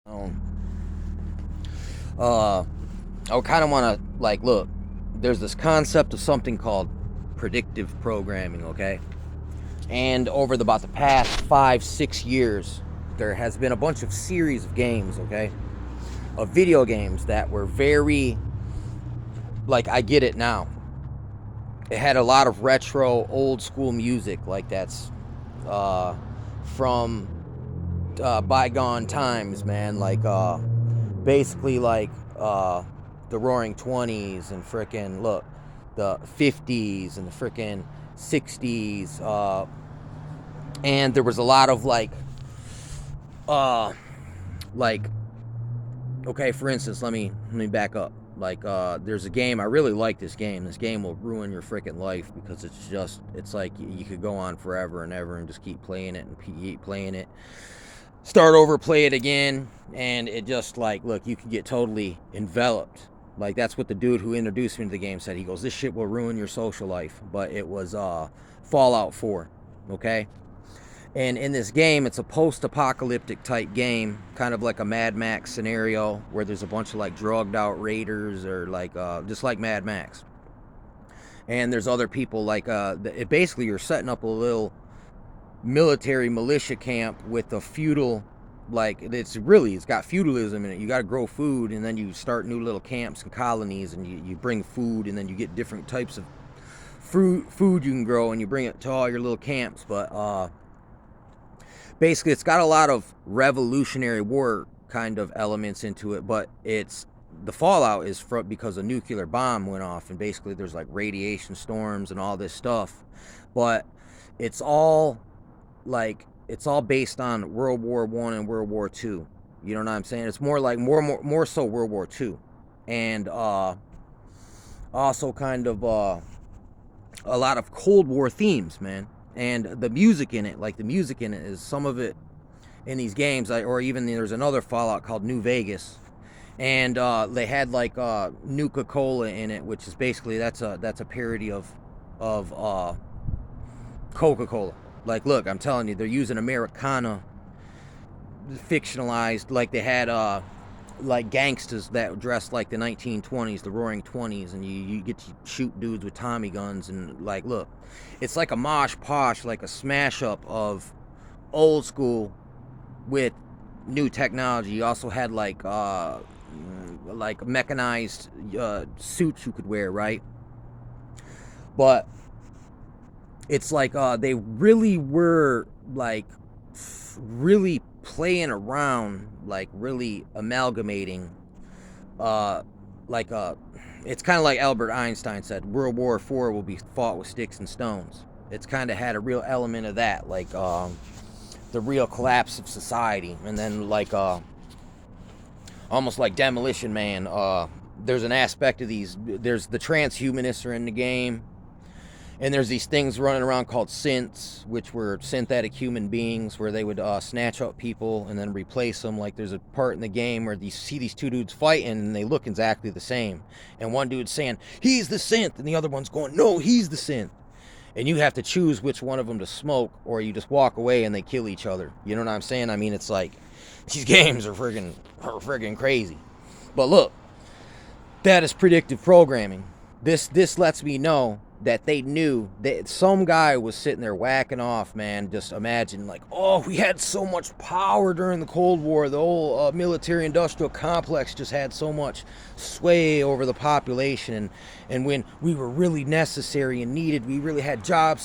Um, uh, I kind of want to look. There's this concept of something called predictive programming, okay? And over about the past 5, 6 years, there has been a bunch of series of games, okay, of video games that were very I get it now. It had a lot of retro, old school music, that's uh, from bygone times, man. Basically the Roaring Twenties and frickin' look, the 50s and the frickin' 60s. And there was a lot of uh, like okay, for instance, let me back up. There's a game I really like. This game. This game will ruin your freaking life because it's like you could go on forever and ever and just keep playing it and keep playing it. Start over, play it again, and it just look, you can get totally enveloped. That's what the dude who introduced me to the game said. He goes, "This shit will ruin your social life." But it was Fallout 4, okay? And in this game, it's a post-apocalyptic type game, kind of like a Mad Max scenario where there's a bunch of drugged out raiders or just like Mad Max. And there's other people it basically you're setting up a little military militia camp with a feudal it's got feudalism in it. You got to grow food, and then you start new little camps and colonies, and you bring food, and then you get different types of food you can grow, and you bring it to all your little camps. But basically it's got a lot of revolutionary war kind of elements into it, but the fallout is because a nuclear bomb went off, and basically there's radiation storms and all this stuff. But it's all it's all based on World War One and World War Two. You know what I'm saying? It's more so World War Two, and also kind of a lot of Cold War themes, man. And the music in it, is some of it in these games, or even there's another Fallout called New Vegas, and they had Nuka-Cola in it, which is basically that's a parody of Coca-Cola. Look, I'm telling you, they're using Americana fictionalized. They had gangsters that dressed like the 1920s, the Roaring Twenties, and you get to shoot dudes with Tommy guns, and look, it's like a mosh posh, like a smash up of old school with new technology. You also had mechanized suits you could wear, right? But it's they really were really playing around, really amalgamating it's kind of like Albert Einstein said, World War IV will be fought with sticks and stones. It's kind of had a real element of that, the real collapse of society. And then almost like Demolition Man, there's an aspect of there's the transhumanists are in the game. And there's these things running around called synths, which were synthetic human beings, where they would snatch up people and then replace them. There's a part in the game where you see these two dudes fighting, and they look exactly the same. And one dude's saying, "He's the synth," and the other one's going, "No, he's the synth." And you have to choose which one of them to smoke, or you just walk away and they kill each other. You know what I'm saying? I mean, it's these games are friggin' crazy. But look, that is predictive programming. This lets me know that they knew that some guy was sitting there whacking off, man. Just imagine, oh, we had so much power during the Cold War. The whole military-industrial complex just had so much sway over the population. And when we were really necessary and needed, we really had job